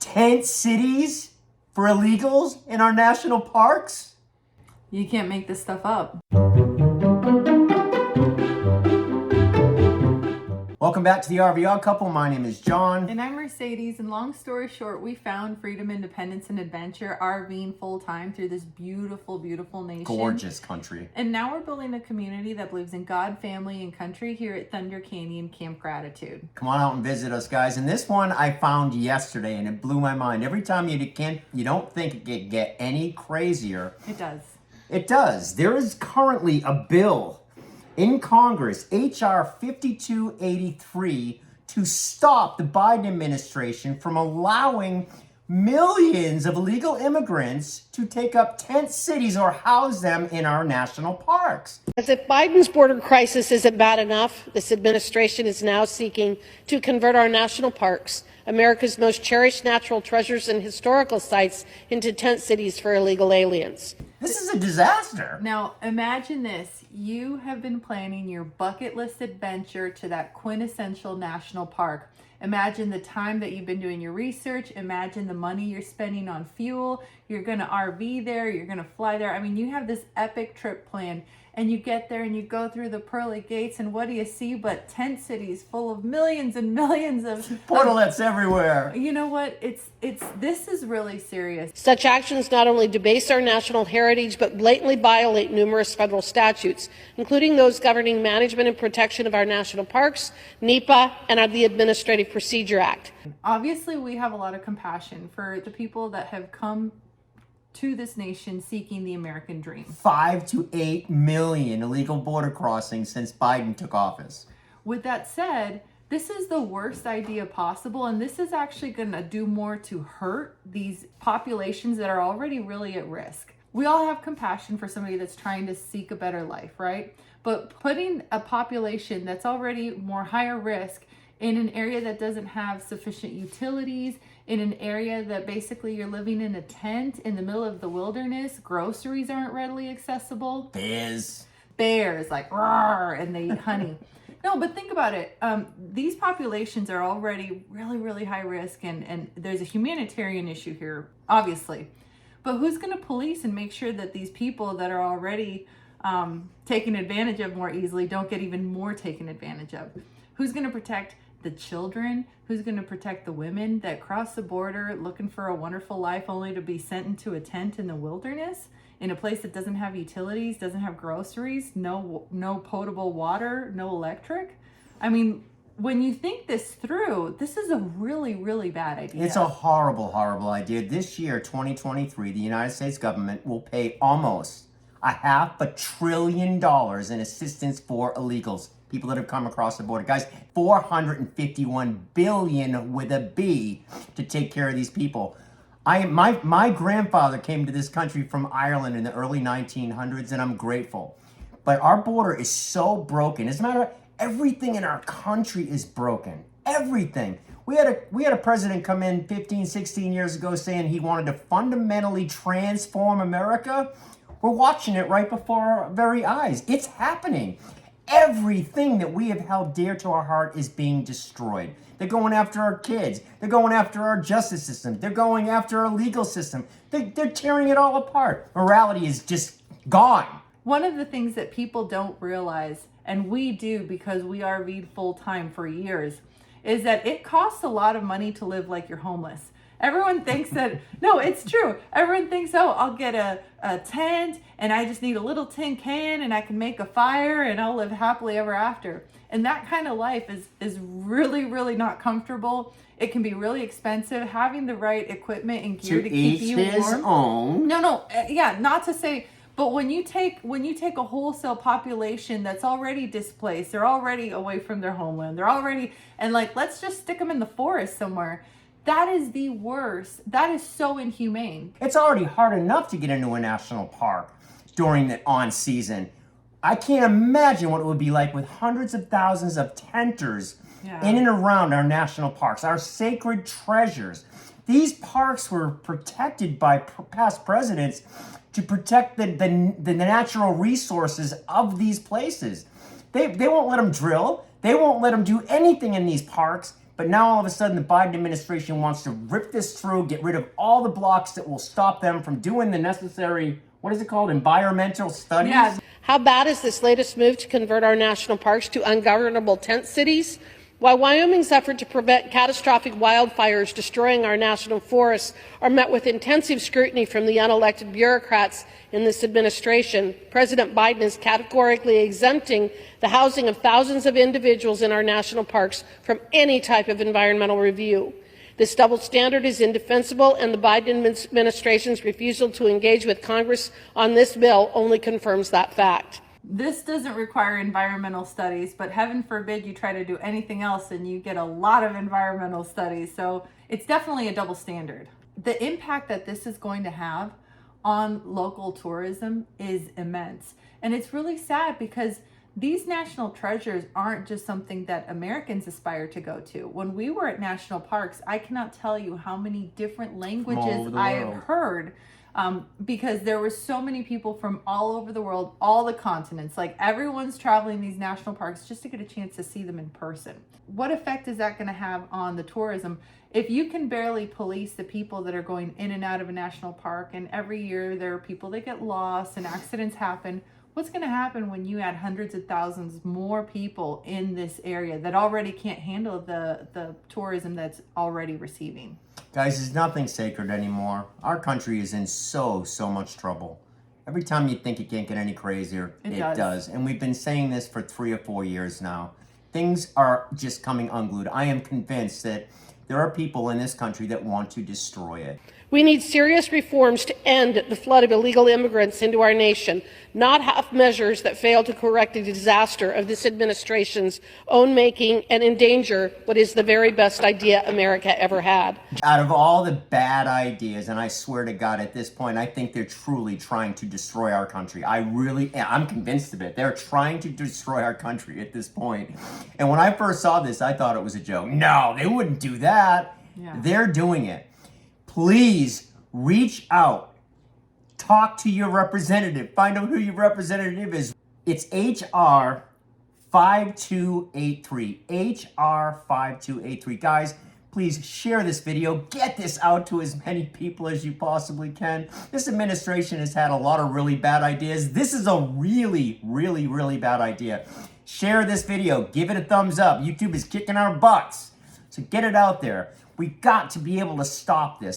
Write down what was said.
tent cities for illegals in our national parks? You can't make this stuff up. Welcome back to the RV Odd Couple. My name is John. And I'm Mercedes, and long story short, we found freedom, independence, and adventure RVing full-time through this beautiful, beautiful nation. Gorgeous country. And now we're building a community that believes in God, family, and country here at Thunder Canyon Camp Gratitude. Come on out and visit us, guys. And this one I found yesterday, and it blew my mind. Every time you don't think it could get any crazier. It does. It does. There is currently a bill in Congress, H.R. 5283, to stop the Biden administration from allowing millions of illegal immigrants to take up tent cities or house them in our national parks. As if Biden's border crisis isn't bad enough, this administration is now seeking to convert our national parks, America's most cherished natural treasures and historical sites, into tent cities for illegal aliens. This is a disaster. Now, imagine this. You have been planning your bucket list adventure to that quintessential national park. Imagine the time that you've been doing your research. Imagine the money you're spending on fuel. You're going to RV there. You're going to fly there. I mean, you have this epic trip planned. And you get there and you go through the pearly gates, and what do you see but tent cities full of millions and millions of portalets everywhere. You know what? This is really serious. Such actions not only debase our national heritage, but blatantly violate numerous federal statutes, including those governing management and protection of our national parks, NEPA, and the Administrative Procedure Act. Obviously, we have a lot of compassion for the people that have come to this nation seeking the American dream. 5 to 8 million illegal border crossings since Biden took office. With that said, this is the worst idea possible, and this is actually going to do more to hurt these populations that are already really at risk. We all have compassion for somebody that's trying to seek a better life, right? But putting a population that's already more higher risk in an area that doesn't have sufficient utilities, in an area that basically you're living in a tent in the middle of the wilderness, groceries aren't readily accessible. Bears like roar, and they eat honey. No, but think about it. These populations are already really, really high risk, and there's a humanitarian issue here, obviously. But who's going to police and make sure that these people that are already taken advantage of more easily don't get even more taken advantage of? Who's going to protect the children? Who's going to protect the women that cross the border looking for a wonderful life only to be sent into a tent in the wilderness in a place that doesn't have utilities, doesn't have groceries, no potable water, no electric? I mean, when you think this through, this is a really, really bad idea. It's a horrible, horrible idea. This year, 2023, the United States government will pay almost $500 billion in assistance for illegals. People that have come across the border. Guys, 451 billion with a B to take care of these people. My grandfather came to this country from Ireland in the early 1900s, and I'm grateful. But our border is so broken. As a matter of fact, everything in our country is broken. Everything. We had a president come in 15, 16 years ago saying he wanted to fundamentally transform America. We're watching it right before our very eyes. It's happening. Everything that we have held dear to our heart is being destroyed. They're going after our kids. They're going after our justice system. They're going after our legal system. They're tearing it all apart. Morality is just gone. One of the things that people don't realize, and we do because we RV'd full time for years, is that it costs a lot of money to live like you're homeless. Everyone thinks that, no, it's true. Everyone thinks, oh, I'll get a tent and I just need a little tin can and I can make a fire and I'll live happily ever after. And that kind of life is really, really not comfortable. It can be really expensive. Having the right equipment and gear to keep you warm. To each his own. Yeah, not to say, but when you take a wholesale population that's already displaced, they're already away from their homeland, they're already, and like, let's just stick them in the forest somewhere. That is the worst. That is so inhumane. It's already hard enough to get into a national park during the on season. I can't imagine what it would be like with hundreds of thousands of tenters in and around our national parks, our sacred treasures. These parks were protected by past presidents to protect the natural resources of these places. They won't let them drill. They won't let them do anything in these parks But now all of a sudden the Biden administration wants to rip this through, get rid of all the blocks that will stop them from doing the necessary, what is it called, environmental studies? Yeah. How bad is this latest move to convert our national parks to ungovernable tent cities? While Wyoming's effort to prevent catastrophic wildfires destroying our national forests are met with intensive scrutiny from the unelected bureaucrats in this administration, President Biden is categorically exempting the housing of thousands of individuals in our national parks from any type of environmental review. This double standard is indefensible, and the Biden administration's refusal to engage with Congress on this bill only confirms that fact. This doesn't require environmental studies, but heaven forbid you try to do anything else and you get a lot of environmental studies. So it's definitely a double standard. The impact that this is going to have on local tourism is immense. And it's really sad because these national treasures aren't just something that Americans aspire to go to. When we were at national parks, I cannot tell you how many different languages I have heard. Because there were so many people from all over the world, all the continents, like everyone's traveling these national parks just to get a chance to see them in person. What effect is that going to have on the tourism? If you can barely police the people that are going in and out of a national park, and every year there are people that get lost and accidents happen, what's going to happen when you add hundreds of thousands more people in this area that already can't handle the tourism that's already receiving? Guys, there's nothing sacred anymore. Our country is in so much trouble. Every time you think it can't get any crazier, it does. And we've been saying this for 3 or 4 years now. Things are just coming unglued. I am convinced that there are people in this country that want to destroy it. We need serious reforms to end the flood of illegal immigrants into our nation, not half measures that fail to correct the disaster of this administration's own making and endanger what is the very best idea America ever had. Out of all the bad ideas, and I swear to God at this point, I think they're truly trying to destroy our country. I'm convinced of it. They're trying to destroy our country at this point. And when I first saw this, I thought it was a joke. No, they wouldn't do that. Yeah. They're doing it. Please reach out, talk to your representative, find out who your representative is. It's HR 5283, HR 5283. Guys, please share this video, get this out to as many people as you possibly can. This administration has had a lot of really bad ideas. This is a really bad idea. Share this video, give it a thumbs up. YouTube is kicking our butts, so get it out there. We got to be able to stop this.